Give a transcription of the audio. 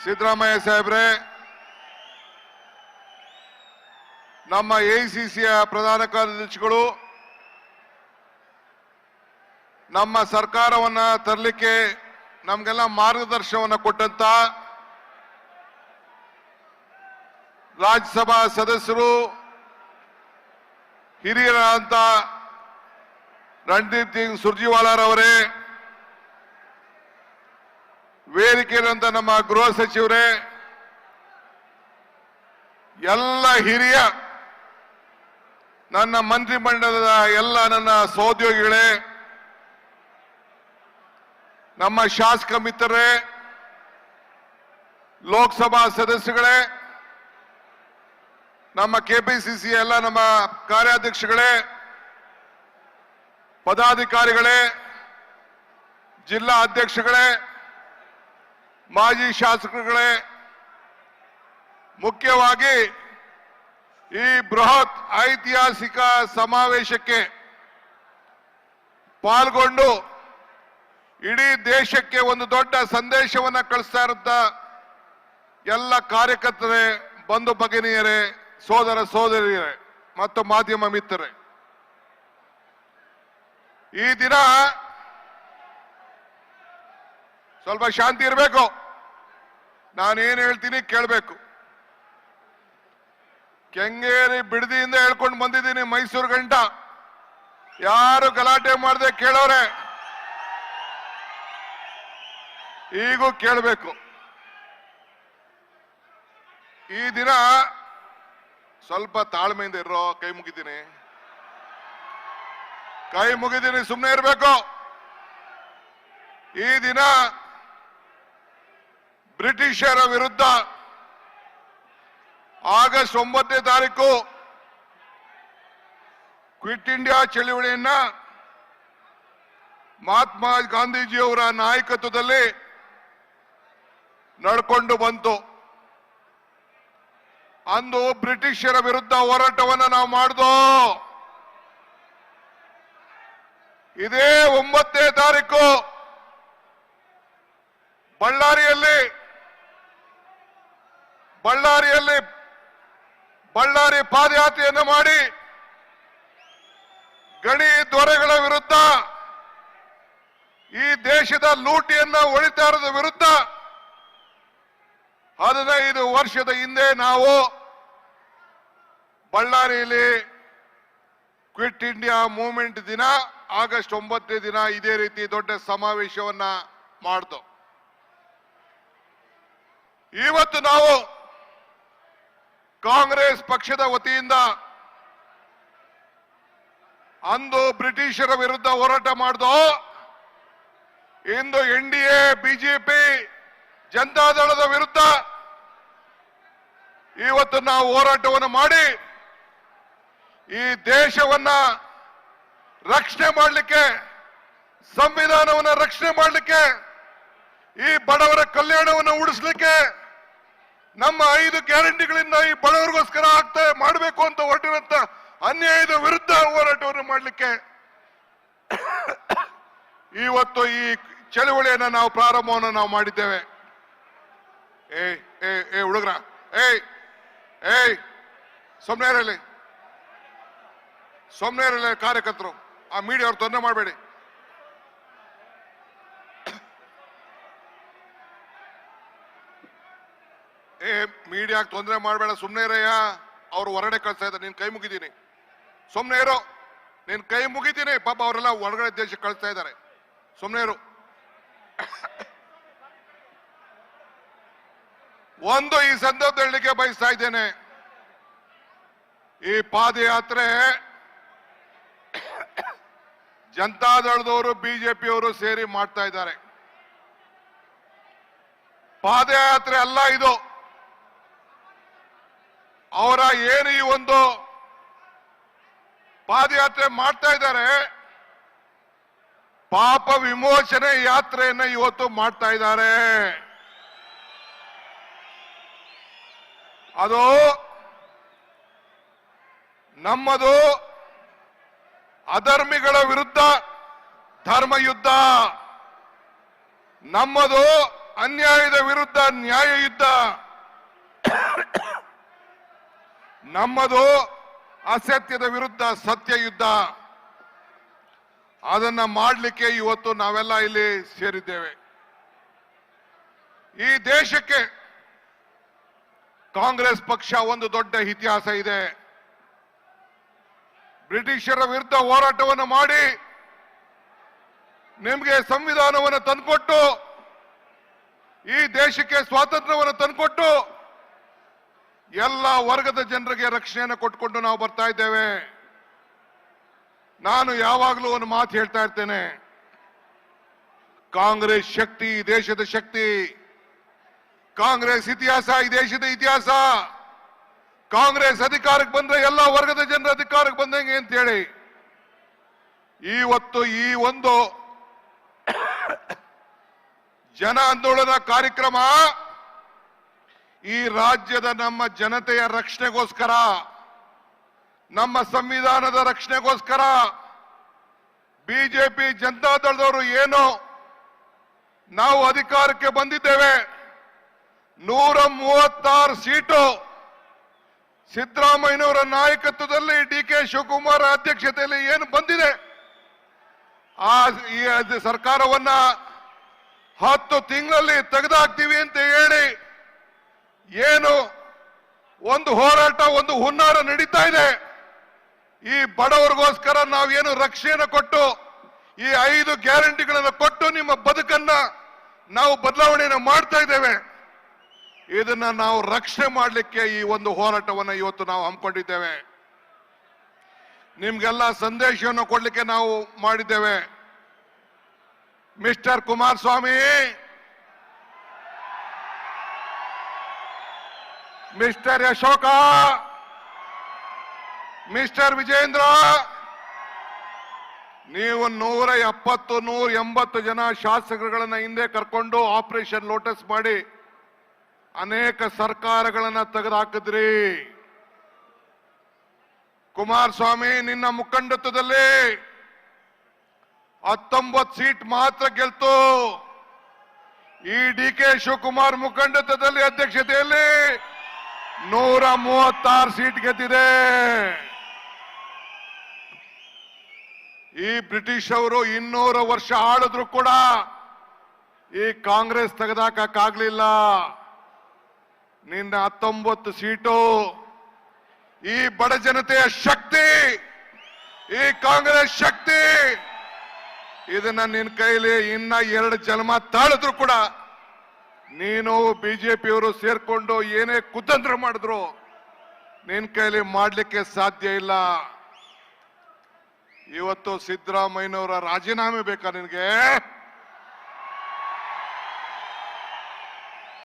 ಸಿದ್ದರಾಮಯ್ಯ ಸಾಹೇಬ್ರೆ, ನಮ್ಮ ಎಐಸಿಸಿಯ ಪ್ರಧಾನ ಕಾರ್ಯದರ್ಶಿಗಳು ನಮ್ಮ ಸರ್ಕಾರವನ್ನ ತರಲಿಕ್ಕೆ ನಮಗೆಲ್ಲ ಮಾರ್ಗದರ್ಶನವನ್ನು ಕೊಟ್ಟಂತ ರಾಜ್ಯಸಭಾ ಸದಸ್ಯರು ಹಿರಿಯರಾದಂತ ರಣದೀಪ್ ಸಿಂಗ್ ಸುರ್ಜಿವಾಲಾರವರೇ, ವೇದಿಕೆಯಲ್ಲಿರುವಂತ ನಮ್ಮ ಗೃಹ ಸಚಿವರೇ, ಎಲ್ಲ ಹಿರಿಯ ನನ್ನ ಮಂತ್ರಿಮಂಡಲದ ಎಲ್ಲ ನನ್ನ ಸಹೋದ್ಯೋಗಿಗಳೇ, ನಮ್ಮ ಶಾಸಕ ಮಿತ್ರರೇ, ಲೋಕಸಭಾ ಸದಸ್ಯಗಳೇ, ನಮ್ಮ ಕೆಪಿಸಿಸಿ ಎಲ್ಲ ನಮ್ಮ ಕಾರ್ಯಾಧ್ಯಕ್ಷಗಳೇ, ಪದಾಧಿಕಾರಿಗಳೇ, ಜಿಲ್ಲಾ ಅಧ್ಯಕ್ಷಗಳೇ, ಮಾಜಿ ಶಾಸಕರುಗಳೇ, ಮುಖ್ಯವಾಗಿ ಈ ಬೃಹತ್ ಐತಿಹಾಸಿಕ ಸಮಾವೇಶಕ್ಕೆ ಪಾಲ್ಗೊಂಡು ಇಡೀ ದೇಶಕ್ಕೆ ಒಂದು ದೊಡ್ಡ ಸಂದೇಶವನ್ನ ಕಳಿಸ್ತಾ ಇರುತ್ತ ಎಲ್ಲ ಕಾರ್ಯಕರ್ತರೇ, ಬಂಧು ಭಗಿನಿಯರೇ, ಸೋದರ ಸೋದರಿಯರೇ ಮತ್ತು ಮಾಧ್ಯಮ ಮಿತ್ರರೇ, ಈ ದಿನ ಸ್ವಲ್ಪ ಶಾಂತಿ ಇರಬೇಕು. ನಾನೇನು ಹೇಳ್ತೀನಿ ಕೇಳಬೇಕು. ಕೆಂಗೇರಿ ಬಿಡದಿಯಿಂದ ಹೇಳ್ಕೊಂಡು ಬಂದಿದ್ದೀನಿ ಮೈಸೂರು ಗಂಟ. ಯಾರು ಗಲಾಟೆ ಮಾಡದೆ ಕೇಳೋರೆ, ಈಗೂ ಕೇಳಬೇಕು. ಈ ದಿನ ಸ್ವಲ್ಪ ತಾಳ್ಮೆಯಿಂದ ಇರೋ. ಕೈ ಮುಗಿದ್ದೀನಿ, ಸುಮ್ಮನೆ ಇರಬೇಕು. ಈ ದಿನ ಬ್ರಿಟಿಷರ ವಿರುದ್ಧ ಆಗಸ್ಟ್ 9ನೇ ತಾರೀಕು ಕ್ವಿಟ್ ಇಂಡಿಯಾ ಚಳವಳಿಯನ್ನ ಮಹಾತ್ಮ ಗಾಂಧೀಜಿಯವರ ನಾಯಕತ್ವದಲ್ಲಿ ನಡ್ಕೊಂಡು ಬಂತು. ಅಂದು ಬ್ರಿಟಿಷರ ವಿರುದ್ಧ ಹೋರಾಟವನ್ನು ನಾವು ಮಾಡಿದೋ. ಇದೇ 9ನೇ ತಾರೀಕು ಬಳ್ಳಾರಿ ಪಾದಯಾತ್ರೆಯನ್ನು ಮಾಡಿ ಗಣಿ ದೊರೆಗಳ ವಿರುದ್ಧ, ಈ ದೇಶದ ಲೂಟಿಯನ್ನ ಹೊಡಿತಾ ಇರೋದ ವಿರುದ್ಧ 15 ವರ್ಷದ ಹಿಂದೆ ನಾವು ಬಳ್ಳಾರಿಯಲ್ಲಿ ಕ್ವಿಟ್ ಇಂಡಿಯಾ ಮೂವ್ಮೆಂಟ್ ದಿನ ಆಗಸ್ಟ್ 9ನೇ ದಿನ ಇದೇ ರೀತಿ ದೊಡ್ಡ ಸಮಾವೇಶವನ್ನ ಮಾಡ್ದು. ಇವತ್ತು ನಾವು ಕಾಂಗ್ರೆಸ್ ಪಕ್ಷದ ವತಿಯಿಂದ ಅಂದು ಬ್ರಿಟಿಷರ ವಿರುದ್ಧ ಹೋರಾಟ ಮಾಡ್ದೋ, ಇಂದು ಎನ್ಡಿಎ, ಬಿಜೆಪಿ, ಜನತಾದಳದ ವಿರುದ್ಧ ಇವತ್ತು ನಾವು ಹೋರಾಟವನ್ನು ಮಾಡಿ ಈ ದೇಶವನ್ನ ರಕ್ಷಣೆ ಮಾಡಲಿಕ್ಕೆ, ಸಂವಿಧಾನವನ್ನು ರಕ್ಷಣೆ ಮಾಡಲಿಕ್ಕೆ, ಈ ಬಡವರ ಕಲ್ಯಾಣವನ್ನು ಉಳಿಸಲಿಕ್ಕೆ, ನಮ್ಮ 5 ಗ್ಯಾರಂಟಿಗಳಿಂದ ಈ ಬಡವರಿಗೋಸ್ಕರ ಮಾಡಬೇಕು ಅಂತ ಹೊರಟಿರುವಂತ ಅನ್ಯಾಯದ ವಿರುದ್ಧ ಹೋರಾಟವನ್ನು ಮಾಡಲಿಕ್ಕೆ ಇವತ್ತು ಈ ಚಳವಳಿಯನ್ನ ನಾವು ಪ್ರಾರಂಭವನ್ನು ನಾವು ಮಾಡಿದ್ದೇವೆ. ಹುಡುಗ್ರ, ಸುಮ್ಮನೆ ಇರಲಿ ಕಾರ್ಯಕರ್ತರು, ಆ ಮೀಡಿಯಾ ಅವ್ರು ತೊಂದರೆ ಮಾಡಬೇಡಿ. ಮೀಡಿಯಾಕ್ಕೆ ತೊಂದರೆ ಮಾಡಬೇಡ, ಸುಮ್ಮನೆ ಇರಯ್ಯ. ಅವ್ರು ಹೊರಗಡೆ ಕಳ್ಸ್ತಾ ಇದ್ದಾರೆ, ನೀನ್ ಕೈ ಮುಗಿದೀನಿ, ಸುಮ್ಮನೆ ಇರೋ. ನೀನ್ ಕೈ ಮುಗಿದೀನಿ, ಪಾಪ ಅವರೆಲ್ಲ ಹೊರಗಡೆ ದೇಶಕ್ಕೆ ಕಳಿಸ್ತಾ ಇದ್ದಾರೆ, ಸುಮ್ಮನೆ ಇರು. ಒಂದು ಈ ಸಂದರ್ಭ ಹೇಳಲಿಕ್ಕೆ ಬಯಸ್ತಾ ಇದ್ದೇನೆ, ಈ ಪಾದಯಾತ್ರೆ ಜನತಾದಳದವರು, ಬಿಜೆಪಿಯವರು ಸೇರಿ ಮಾಡ್ತಾ ಇದ್ದಾರೆ. ಪಾದಯಾತ್ರೆ ಅಲ್ಲ ಇದು. ಅವರ ಏನು ಈ ಒಂದು ಪಾದಯಾತ್ರೆ ಮಾಡ್ತಾ ಇದ್ದಾರೆ, ಪಾಪ ವಿಮೋಚನೆ ಯಾತ್ರೆಯನ್ನ ಇವತ್ತು ಮಾಡ್ತಾ ಇದ್ದಾರೆ. ಅದು ನಮ್ಮದು ಅಧರ್ಮಿಗಳ ವಿರುದ್ಧ ಧರ್ಮ ಯುದ್ಧ, ನಮ್ಮದು ಅನ್ಯಾಯದ ವಿರುದ್ಧ ನ್ಯಾಯ ಯುದ್ಧ, ನಮ್ಮದು ಅಸತ್ಯದ ವಿರುದ್ಧ ಸತ್ಯ ಯುದ್ಧ. ಅದನ್ನ ಮಾಡಲಿಕ್ಕೆ ಇವತ್ತು ನಾವೆಲ್ಲ ಇಲ್ಲಿ ಸೇರಿದ್ದೇವೆ. ಈ ದೇಶಕ್ಕೆ ಕಾಂಗ್ರೆಸ್ ಪಕ್ಷ ಒಂದು ದೊಡ್ಡ ಇತಿಹಾಸ ಇದೆ. ಬ್ರಿಟಿಷರ ವಿರುದ್ಧ ಹೋರಾಟವನ್ನು ಮಾಡಿ ನಿಮಗೆ ಸಂವಿಧಾನವನ್ನು ತಂದುಕೊಟ್ಟು ಈ ದೇಶಕ್ಕೆ ಸ್ವಾತಂತ್ರ್ಯವನ್ನು ತಂದುಕೊಟ್ಟು ಎಲ್ಲ ವರ್ಗದ ಜನರಿಗೆ ರಕ್ಷಣೆಯನ್ನು ಕೊಟ್ಕೊಂಡು ನಾವು ಬರ್ತಾ ಇದ್ದೇವೆ. ನಾನು ಯಾವಾಗಲೂ ಒಂದು ಮಾತು ಹೇಳ್ತಾ ಇರ್ತೇನೆ, ಕಾಂಗ್ರೆಸ್ ಶಕ್ತಿ ಈ ದೇಶದ ಶಕ್ತಿ, ಕಾಂಗ್ರೆಸ್ ಇತಿಹಾಸ ಈ ದೇಶದ ಇತಿಹಾಸ, ಕಾಂಗ್ರೆಸ್ ಅಧಿಕಾರಕ್ಕೆ ಬಂದ್ರೆ ಎಲ್ಲ ವರ್ಗದ ಜನರ ಅಧಿಕಾರಕ್ಕೆ ಬಂದಂಗೆ ಅಂತ ಹೇಳಿ ಇವತ್ತು ಈ ಒಂದು ಜನ ಆಂದೋಲನ ಕಾರ್ಯಕ್ರಮ ಈ ರಾಜ್ಯದ ನಮ್ಮ ಜನತೆಯ ರಕ್ಷಣೆಗೋಸ್ಕರ, ನಮ್ಮ ಸಂವಿಧಾನದ ರಕ್ಷಣೆಗೋಸ್ಕರ ಬಿಜೆಪಿ ಜನತಾದಳದವರು ಏನು ನಾವು ಅಧಿಕಾರಕ್ಕೆ ಬಂದಿದ್ದೇವೆ, 136 ಸೀಟು ಸಿದ್ದರಾಮಯ್ಯನವರ ನಾಯಕತ್ವದಲ್ಲಿ ಡಿ.ಕೆ. ಶಿವಕುಮಾರ್ ಅಧ್ಯಕ್ಷತೆಯಲ್ಲಿ ಏನು ಬಂದಿದೆ, ಈ ಸರ್ಕಾರವನ್ನ 10 ತಿಂಗಳಲ್ಲಿ ತೆಗೆದುಹಾಕ್ತೀವಿ ಅಂತ ಹೇಳಿ ಏನು ಒಂದು ಹೋರಾಟ, ಒಂದು ಹುನ್ನಾರ ನಡೀತಾ ಇದೆ. ಈ ಬಡವರಿಗೋಸ್ಕರ ನಾವೇನು ರಕ್ಷಣೆಯನ್ನು ಕೊಟ್ಟು ಈ 5 ಗ್ಯಾರಂಟಿಗಳನ್ನು ಕೊಟ್ಟು ನಿಮ್ಮ ಬದುಕನ್ನ ನಾವು ಬದಲಾವಣೆಯನ್ನು ಮಾಡ್ತಾ ಇದ್ದೇವೆ. ಇದನ್ನ ನಾವು ರಕ್ಷಣೆ ಮಾಡಲಿಕ್ಕೆ ಈ ಒಂದು ಹೋರಾಟವನ್ನು ಇವತ್ತು ನಾವು ಹಮ್ಮಿಕೊಂಡಿದ್ದೇವೆ. ನಿಮ್ಗೆಲ್ಲ ಸಂದೇಶವನ್ನು ಕೊಡ್ಲಿಕ್ಕೆ ನಾವು ಮಾಡಿದ್ದೇವೆ. Mister Kumaraswamy, mister Ashoka, mister Vijayendra, ನೀವು 170, 180 ಜನ ಶಾಸಕರುಗಳನ್ನ ಹಿಂದೆ ಕರ್ಕೊಂಡು ಆಪರೇಷನ್ ಲೋಟಸ್ ಮಾಡಿ ಅನೇಕ ಸರ್ಕಾರಗಳನ್ನ ತೆಗೆದುಹಾಕಿದ್ರಿ. ಕುಮಾರಸ್ವಾಮಿ, ನಿನ್ನ ಮುಖಂಡತ್ವದಲ್ಲಿ 19 ಸೀಟ್ ಮಾತ್ರ ಗೆಲ್ತು. ಈ ಡಿ.ಕೆ. ಶಿವಕುಮಾರ್ ಮುಖಂಡತ್ವದಲ್ಲಿ ಅಧ್ಯಕ್ಷತೆಯಲ್ಲಿ 136 ಸೀಟ್ ಗೆದ್ದಿದೆ. ಈ ಬ್ರಿಟಿಷ್ ಅವರು 200 ವರ್ಷ ಆಳಿದ್ರು ಕೂಡ ಈ ಕಾಂಗ್ರೆಸ್ ತೆಗೆದಾಕಕ್ಕಾಗ್ಲಿಲ್ಲ. ನಿನ್ನ 19 ಸೀಟು ಈ ಬಡ ಜನತೆಯ ಶಕ್ತಿ, ಈ ಕಾಂಗ್ರೆಸ್ ಶಕ್ತಿ. ಇದನ್ನ ನಿನ್ನ ಕೈಲಿ ಇನ್ನ 2 ಜನ್ಮ ತಾಳಿದ್ರು ಕೂಡ ನೀನು ಬಿಜೆಪಿಯವರು ಸೇರ್ಕೊಂಡು ಏನೇ ಕುತಂತ್ರ ಮಾಡಿದ್ರು ನಿನ್ನ ಕೈಲಿ ಮಾಡ್ಲಿಕ್ಕೆ ಸಾಧ್ಯ ಇಲ್ಲ. ಇವತ್ತು ಸಿದ್ದರಾಮಯ್ಯನವರ ರಾಜೀನಾಮೆ ಬೇಕಾ ನಿನಗೆ?